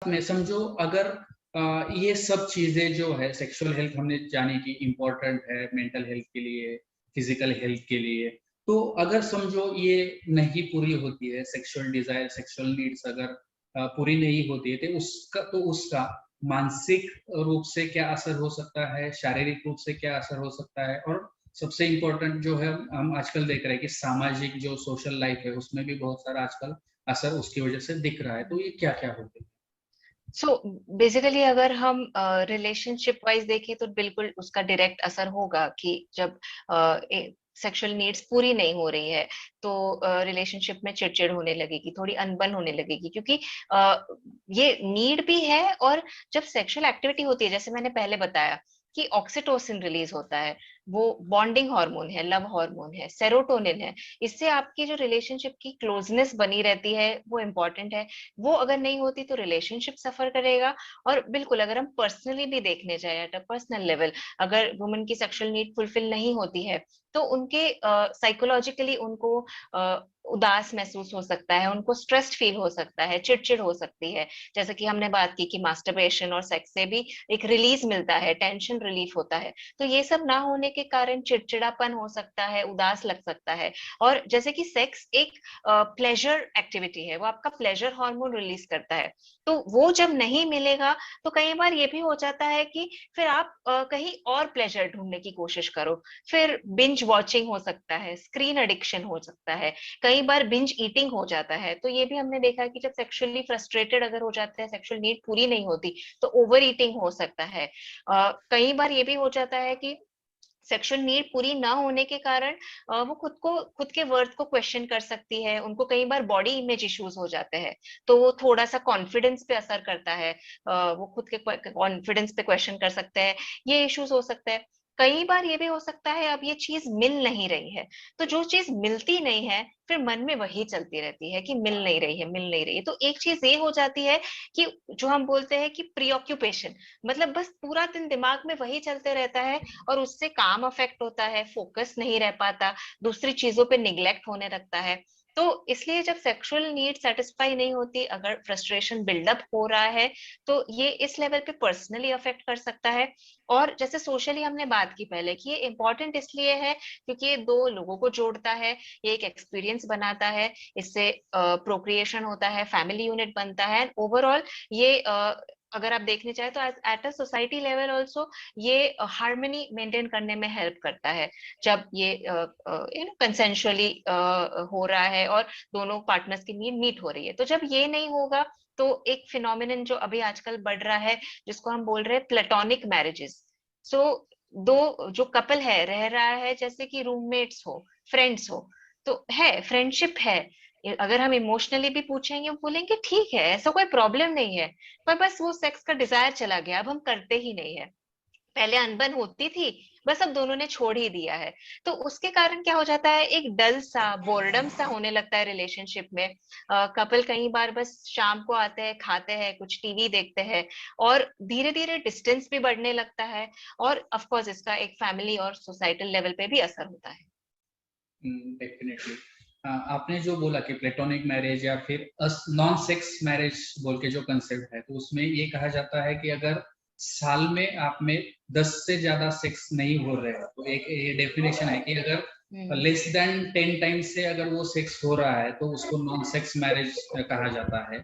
में समझो अगर ये सब चीजें जो है सेक्सुअल हेल्थ हमने जानी कि इम्पोर्टेंट है मेंटल हेल्थ के लिए, फिजिकल हेल्थ के लिए, तो अगर समझो ये नहीं पूरी होती है, सेक्सुअल डिजायर, सेक्सुअल नीड्स अगर पूरी नहीं होती है तो उसका मानसिक रूप से क्या असर हो सकता है, शारीरिक रूप से क्या असर हो सकता है, और सबसे इम्पोर्टेंट जो है हम आजकल देख रहे हैं कि सामाजिक जो सोशल लाइफ है उसमें भी बहुत सारा आजकल असर उसकी वजह से दिख रहा है। तो ये क्या क्या होते हैं? सो बेसिकली अगर हम रिलेशनशिप वाइज देखें तो बिल्कुल उसका डायरेक्ट असर होगा कि जब सेक्सुअल नीड्स पूरी नहीं हो रही है तो रिलेशनशिप में चिड़चिड़ होने लगेगी, थोड़ी अनबन होने लगेगी, क्योंकि ये नीड भी है। और जब सेक्सुअल एक्टिविटी होती है, जैसे मैंने पहले बताया कि ऑक्सीटोसिन रिलीज होता है, वो बॉन्डिंग हार्मोन है, लव हार्मोन है, सेरोटोनिन है। इससे आपकी जो रिलेशनशिप की क्लोजनेस बनी रहती है वो इम्पोर्टेंट है। वो अगर नहीं होती तो रिलेशनशिप सफर करेगा। और बिल्कुल अगर हम पर्सनली भी देखने जाए एट अ पर्सनल लेवल, अगर वुमेन की सेक्सुअल नीड फुलफिल नहीं होती है तो उनके साइकोलॉजिकली उनको उदास महसूस हो सकता है, उनको स्ट्रेस्ड फील हो सकता है, चिड़चिड़ हो सकती है। जैसे कि हमने बात की कि मास्टरबेशन और सेक्स से भी एक रिलीज मिलता है, टेंशन रिलीफ होता है। तो ये सब ना होने के कारण चिड़चिड़ापन हो सकता है, उदास लग सकता है। और जैसे कि सेक्स एक प्लेजर एक्टिविटी है, वो आपका प्लेजर हार्मोन रिलीज करता है। तो वो जब नहीं मिलेगा तो कई बार ये भी हो जाता है कि फिर आप कहीं और प्लेजर ढूंढने की कोशिश करो। फिर बिंज वॉचिंग हो सकता है, स्क्रीन एडिक्शन हो सकता है, कई बार बिंज ईटिंग हो जाता है। तो ये भी हमने देखा है कि जब सेक्सुअली फ्रस्ट्रेटेड अगर हो जाते हैं, सेक्सुअल नीड पूरी नहीं होती, तो ओवर ईटिंग हो सकता है। कई बार ये भी हो जाता है कि सेक्सुअल नीड पूरी ना होने के कारण वो खुद के वर्थ को क्वेश्चन कर सकती है। उनको कई बार बॉडी इमेज इश्यूज हो जाते हैं, तो वो थोड़ा सा कॉन्फिडेंस पे असर करता है। वो खुद के कॉन्फिडेंस पे क्वेश्चन कर सकते हैं, ये इश्यूज हो सकते हैं। कई बार ये भी हो सकता है अब ये चीज मिल नहीं रही है, तो जो चीज मिलती नहीं है फिर मन में वही चलती रहती है कि मिल नहीं रही है, मिल नहीं रही है। तो एक चीज ये हो जाती है कि जो हम बोलते हैं कि प्रीऑक्यूपेशन, मतलब बस पूरा दिन दिमाग में वही चलते रहता है और उससे काम अफेक्ट होता है, फोकस नहीं रह पाता, दूसरी चीजों पे निग्लेक्ट होने लगता है। तो इसलिए जब सेक्सुअल नीड सेटिस्फाई नहीं होती, अगर फ्रस्ट्रेशन बिल्डअप हो रहा है, तो ये इस लेवल पे पर्सनली अफेक्ट कर सकता है। और जैसे सोशली हमने बात की पहले कि ये इंपॉर्टेंट इसलिए है क्योंकि ये दो लोगों को जोड़ता है, ये एक एक्सपीरियंस बनाता है, इससे प्रोक्रिएशन होता है, फैमिली यूनिट बनता है। ओवरऑल ये अगर आप देखने चाहे तो at a society level also ये हार्मनी मेंटेन करने में हेल्प करता है। जब ये कंसेंशुअली हो रहा है और दोनों पार्टनर्स की नीड मीट हो रही है। तो जब ये नहीं होगा तो एक फिनोमिनन जो अभी आजकल बढ़ रहा है, जिसको हम बोल रहे हैं प्लेटोनिक मैरिजेस। सो दो जो कपल है रह रहा है जैसे कि रूममेट्स हो, फ्रेंड्स हो, तो है फ्रेंडशिप है। अगर हम इमोशनली भी पूछेंगे, बोलेंगे ठीक है, ऐसा कोई प्रॉब्लम नहीं है, पर बस वो सेक्स का डिजायर चला गया, अब हम करते ही नहीं है। पहले अनबन होती थी, बस अब दोनों ने छोड़ ही दिया है। तो उसके कारण क्या हो जाता है, एक डल सा बोर्डम सा होने लगता है रिलेशनशिप में। कपल कई बार बस शाम को आते हैं, खाते हैं, कुछ टीवी देखते हैं, और धीरे धीरे डिस्टेंस भी बढ़ने लगता है। और ऑफ कोर्स इसका एक फैमिली और सोसाइटल लेवल पे भी असर होता है। डेफिनेटली। आपने जो बोला कि प्लेटोनिक मैरिज या फिर नॉन सेक्स मैरिज बोल के जो कंसेप्ट है, तो उसमें ये कहा जाता है कि अगर साल में आप में 10 से ज्यादा सेक्स नहीं हो रहे हो, तो एक ये डेफिनेशन है कि अगर लेस देन 10 टाइम्स से अगर वो सेक्स हो रहा है तो उसको नॉन सेक्स मैरिज कहा जाता है।